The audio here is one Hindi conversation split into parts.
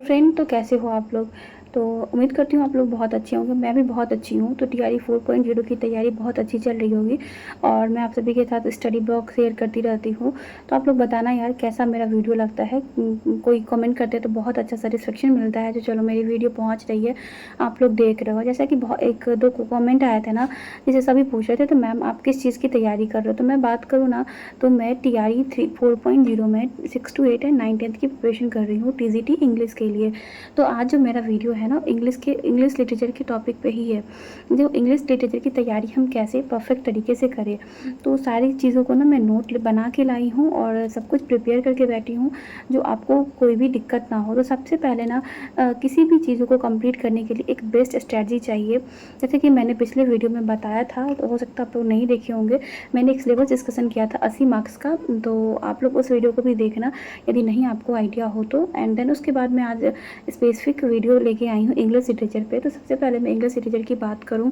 फ्रेंड, तो कैसे हो आप लोग। तो उम्मीद करती हूँ आप लोग बहुत अच्छे होंगे। मैं भी बहुत अच्छी हूँ। तो टीआरई 4.0 की तैयारी बहुत अच्छी चल रही होगी और मैं आप सभी के साथ स्टडी ब्लॉग शेयर करती रहती हूँ। तो आप लोग बताना यार कैसा मेरा वीडियो लगता है। कोई कमेंट करते हैं तो बहुत अच्छा सेटिस्फेक्शन मिलता है जो चलो मेरी वीडियो पहुँच रही है, आप लोग देख रहे हो। जैसा कि बहुत एक दो कमेंट आए थे ना, जिसे सभी पूछ रहे थे तो मैम आप किस चीज़ की तैयारी कर रहे हो। तो मैं बात करूँ ना, तो मैं टीआरई 4.0 में 6 to 8 एंड 9 10th की प्रिपरेशन कर रही हूँ टीजीटी इंग्लिश के लिए। तो आज जो मेरा वीडियो है ना, इंग्लिश लिटरेचर के टॉपिक पे ही है। जो इंग्लिश लिटरेचर की तैयारी हम कैसे परफेक्ट तरीके से करें, तो सारी चीज़ों को ना मैं नोट बना के लाई हूँ और सब कुछ प्रिपेयर करके बैठी हूँ, जो आपको कोई भी दिक्कत ना हो। तो सबसे पहले ना किसी भी चीज़ों को कंप्लीट करने के लिए एक बेस्ट स्ट्रैटेजी चाहिए। जैसे कि मैंने पिछले वीडियो में बताया था, तो हो सकता है आप लोग नहीं देखे होंगे। मैंने एक सिलेबस डिस्कशन किया था 80 मार्क्स का, तो आप लोग उस वीडियो को भी देखना यदि नहीं आपको आइडिया हो तो। एंड देन उसके बाद मैं आज स्पेसिफिक वीडियो लेके आई हूँ इंग्लिश लिटरेचर पे। तो सबसे पहले मैं इंग्लिश लिटरेचर की बात करूँ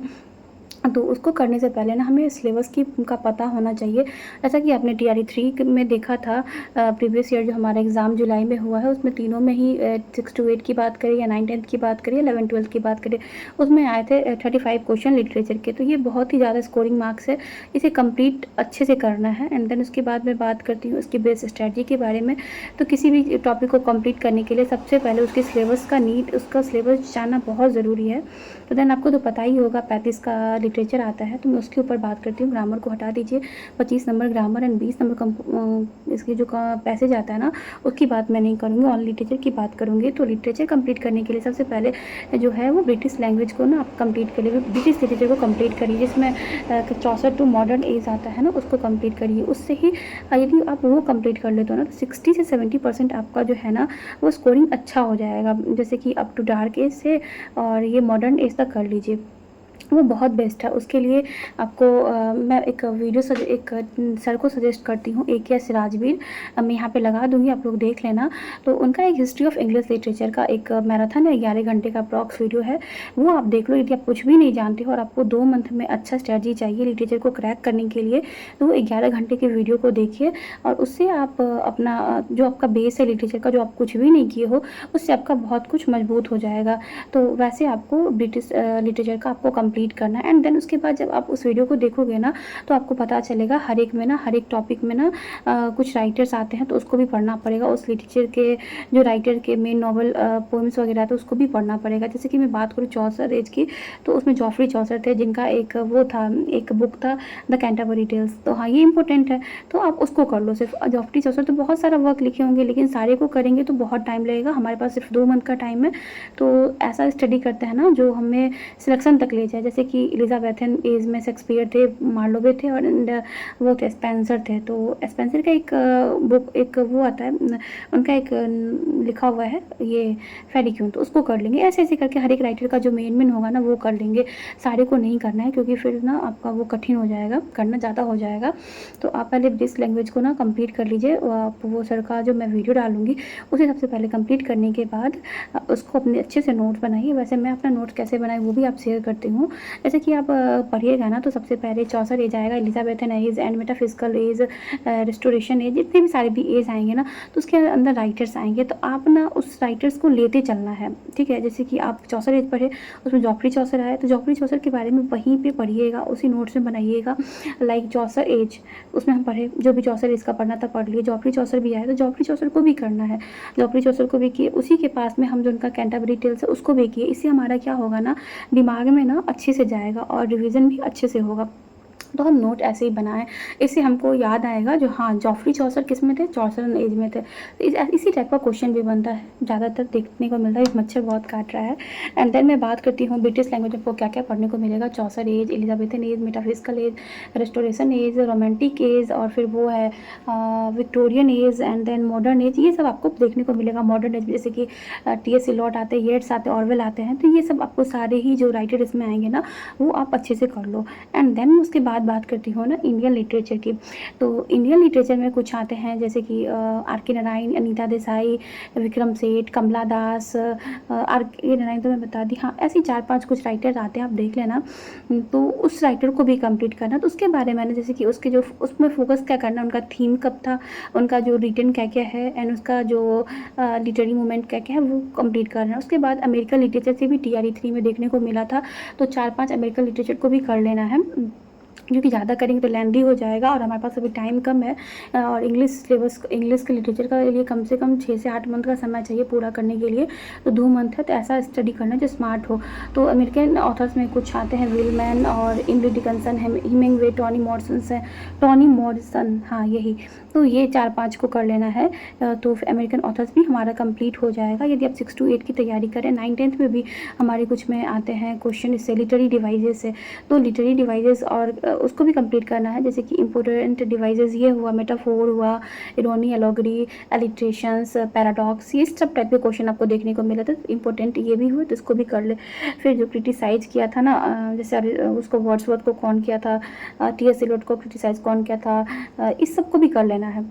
तो उसको करने से पहले ना हमें सिलेबस की का पता होना चाहिए। जैसा कि आपने टीआरई 3 में देखा था, प्रीवियस ईयर जो हमारा एग्ज़ाम जुलाई में हुआ है उसमें तीनों में ही 6 to 8 की बात करें या 9 10th की बात करें या 11 12th की बात करें, उसमें आए थे 35 क्वेश्चन लिटरेचर के। तो ये बहुत ही ज़्यादा स्कोरिंग मार्क्स है, इसे कंप्लीट अच्छे से करना है। एंड देन उसके बाद मैं बात करती हूँ उसकी बेस्ट स्ट्रैटेजी के बारे में। तो किसी भी टॉपिक को कंप्लीट करने के लिए सबसे पहले उसके सिलेबस का उसका सिलेबस जानना बहुत ज़रूरी है। तो देन आपको तो पता ही होगा 35 का लिटरेचर आता है, तो मैं उसके ऊपर बात करती हूँ। ग्रामर को हटा दीजिए, 25 नंबर ग्रामर एंड 20 नंबर इसकी जो पैसेज आता है ना, उसकी बात मैं नहीं करूँगी, ऑन लिटरेचर की बात करूँगी। तो लिटरेचर कंप्लीट करने के लिए सबसे पहले जो है वो ब्रिटिश लैंग्वेज को ना आप कंप्लीट करिए, ब्रिटिश लिटरेचर को कंप्लीट करिए, जिसमें 64 टू मॉडर्न एज आता है ना, उसको कंप्लीट करिए। उससे ही यदि आप वो कंप्लीट कर लेते हो ना, तो 60 से 70% आपका जो है ना वो स्कोरिंग अच्छा हो जाएगा। जैसे कि अप टू डार्क एज से और ये मॉडर्न एज तक कर लीजिए, वो बहुत बेस्ट है। उसके लिए आपको मैं एक वीडियो एक सर को सजेस्ट करती हूँ, AKS राजवीर, मैं यहाँ पे लगा दूँगी, आप लोग देख लेना। तो उनका एक हिस्ट्री ऑफ इंग्लिश लिटरेचर का एक मैराथन है, 11 घंटे का अप्रॉक्स वीडियो है, वो आप देख लो। यदि आप कुछ भी नहीं जानते हो और आपको 2 मंथ में अच्छा स्ट्रैटेजी चाहिए लिटरेचर को क्रैक करने के लिए, तो वो 11 घंटे के वीडियो को देखिए और उससे आप अपना जो आपका बेस है लिटरेचर का, जो आप कुछ भी नहीं किए हो, उससे आपका बहुत कुछ मजबूत हो जाएगा। तो वैसे आपको ब्रिटिश लिटरेचर का आपको कंप्लीट करना है। एंड देन उसके बाद जब आप उस वीडियो को देखोगे ना, तो आपको पता चलेगा हर एक में ना, हर एक टॉपिक में ना कुछ राइटर्स आते हैं, तो उसको भी पढ़ना पड़ेगा। उस लिटरेचर के जो राइटर के मेन नॉवल पोएम्स वगैरह तो उसको भी पढ़ना पड़ेगा। जैसे कि मैं बात करूँ चौसर एज की, तो उसमें जॉफरी चौसर थे, जिनका एक वो था, एक बुक था द कैंटरबरी टेल्स। तो हाँ, ये इंपॉर्टेंट है, तो आप उसको कर लो। सिर्फ जॉफरी चौसर तो बहुत सारा वर्क लिखे होंगे, लेकिन सारे को करेंगे तो बहुत टाइम लगेगा। हमारे पास सिर्फ 2 मंथ का टाइम है, तो ऐसा स्टडी करते हैं ना जो हमें सिलेक्शन तक ले जाए। जैसे कि एलिजाबेथन एज में शेक्सपियर थे, मार्लोवे थे और वो थे स्पेंसर थे। तो स्पेंसर का एक बुक, एक वो आता है, उनका एक लिखा हुआ है ये फेरी क्यों, तो उसको कर लेंगे। ऐसे ऐसे करके हर एक राइटर का जो मेन होगा ना वो कर लेंगे। सारे को नहीं करना है, क्योंकि फिर ना आपका वो कठिन हो जाएगा, करना ज़्यादा हो जाएगा। तो आप पहले ब्रिटिश लैंग्वेज को ना कंप्लीट कर लीजिए। आप वो सर का जो मैं वीडियो डालूंगी उसे सबसे पहले कंप्लीट करने के बाद उसको अपने अच्छे से नोट बनाइए। वैसे मैं अपना नोट कैसे बनाई वो भी आप शेयर करती हूँ। जैसे कि आप पढ़िएगा ना, तो सबसे पहले चौसर एज आएगा, Elizabethan age and metaphysical age, restoration age, जितने भी सारे भी एज आएंगे ना, तो उसके अंदर राइटर्स आएंगे। तो आप ना उस राइटर्स को लेते चलना है, ठीक है। जैसे कि आप चौसर एज पढ़े, उसमें जॉफरी चौसर आया, तो जॉफरी चौसर के बारे में वहीं पे पढ़िएगा, उसी नोट्स में बनाइएगा। लाइक चौसर एज, उसमें हम पढ़े, जो भी चौसर एज का पढ़ना था पढ़ लिए। जॉफरी चौसर भी आया तो जॉफरी चौसर को भी करना है, जॉफरी चौसर को भी किए। उसी के पास में हम जो उनका कैंटरबरी टेल्स है उसको भी किए। इससे हमारा क्या होगा ना, दिमाग में ना अच्छे से जाएगा और रिवीजन भी अच्छे से होगा। तो हम नोट ऐसे ही बनाएं, इससे हमको याद आएगा जो हाँ जॉफरी चौसर किस में थे, चौसर एज में थे। इसी टाइप का क्वेश्चन भी बनता है, ज़्यादातर देखने को मिलता है। मच्छर बहुत काट रहा है। एंड देन मैं बात करती हूँ ब्रिटिश लैंग्वेज में क्या क्या पढ़ने को मिलेगा। Chaucer age, Elizabethan age, metaphysical age, restoration age, romantic age, और फिर वो है Victorian age, and then modern age. ये सब आपको देखने को मिलेगा। मॉडर्न एज जैसे कि TS इलियट आते हैं, येट्स आते हैं, ऑरवेल आते हैं। तो ये सब आपको सारे ही जो राइटर इसमें आएंगे ना, वो आप अच्छे से कर लो। एंड देन उसके बाद बात करती हूँ ना इंडियन लिटरेचर की, तो इंडियन लिटरेचर में कुछ आते हैं जैसे कि आर के नारायण, अनीता देसाई, विक्रम सेठ, कमला दास, आर के नारायण तो मैं बता दी, हाँ ऐसे 4-5 कुछ राइटर्स आते हैं, आप देख लेना। तो उस राइटर को भी कंप्लीट करना, तो उसके बारे में जैसे कि उसके जो उसमें फोकस क्या करना, उनका थीम कब था, उनका जो रिटन क्या क्या है, एंड उसका जो लिटरेरी मूवमेंट क्या क्या है वो कंप्लीट करना है। उसके बाद अमेरिकन लिटरेचर से भी TRE 3 में देखने को मिला था, तो 4-5 अमेरिकन लिटरेचर को भी कर लेना है, क्योंकि ज़्यादा करेंगे तो लेंदी हो जाएगा और हमारे पास अभी टाइम कम है। और इंग्लिश सिलेबस, इंग्लिश के लिटरेचर का लिए कम से कम 6 से 8 मंथ का समय चाहिए पूरा करने के लिए, तो 2 मंथ है, तो ऐसा स्टडी करना जो स्मार्ट हो। तो अमेरिकन ऑथर्स में कुछ आते हैं विलमैन और इमली डिकन्सन है, हिमिंगवे, टॉनी मॉरिसन, हाँ यही, तो ये 4-5 को कर लेना है। तो अमेरिकन ऑथर्स भी हमारा कंप्लीट हो जाएगा यदि आप 6 to 8 की तैयारी करें। 9th-10th में भी हमारे कुछ में आते हैं क्वेश्चन इससे लिटरेरी डिवाइसेस से, तो लिटरेरी डिवाइसेस और उसको भी कंप्लीट करना है, जैसे कि इंपॉर्टेंट डिवाइसेस ये हुआ, मेटाफोर हुआ, इरोनी, एलॉगरी, एलिट्रेशंस, पैराडॉक्स, ये सब टाइप के क्वेश्चन आपको देखने को मिला था, इंपॉर्टेंट ये भी हुए तो इसको भी कर ले। फिर जो क्रिटिसाइज किया था ना, जैसे उसको वर्ड्सवर्थ को कौन किया था, T.S. एलियट को क्रिटिसाइज कौन किया था, इस सब को भी कर लेना है।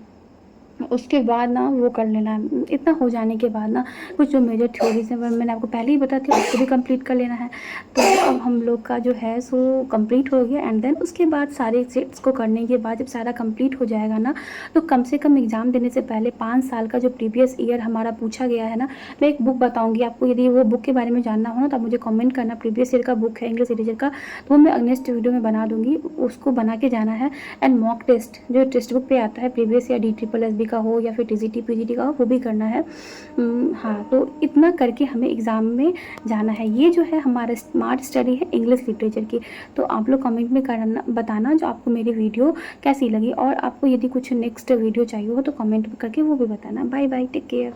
उसके बाद ना वो कर लेना है। इतना हो जाने के बाद ना कुछ जो मेजर थ्योरीज हैं मैंने आपको पहले ही बता थी, उसको भी कंप्लीट कर लेना है। तो अब हम लोग का जो है सो कंप्लीट हो गया, एंड देन उसके बाद सारे सेट्स को करने के बाद जब सारा कंप्लीट हो जाएगा ना, तो कम से कम एग्ज़ाम देने से पहले 5 साल का जो प्रीवियस ईयर हमारा पूछा गया है ना, मैं एक बुक बताऊँगी आपको, यदि वो बुक के बारे में जानना हो ना तो आप मुझे कॉमेंट करना। प्रीवियस ईयर का बुक है इंग्लिश लिटरेचर का, तो वो मैं नेक्स्ट वीडियो में बना दूँगी, उसको बना के जाना है। एंड मॉक टेस्ट जो टेक्स्ट बुक पे आता है प्रीवियस ईयर DSSB का हो या फिर TGT PGT का हो, वो भी करना है। हाँ, तो इतना करके हमें एग्ज़ाम में जाना है। ये जो है हमारा स्मार्ट स्टडी है इंग्लिश लिटरेचर की। तो आप लोग कमेंट में करना, बताना जो आपको मेरी वीडियो कैसी लगी, और आपको यदि कुछ नेक्स्ट वीडियो चाहिए हो तो कमेंट करके वो भी बताना। Bye bye, take care.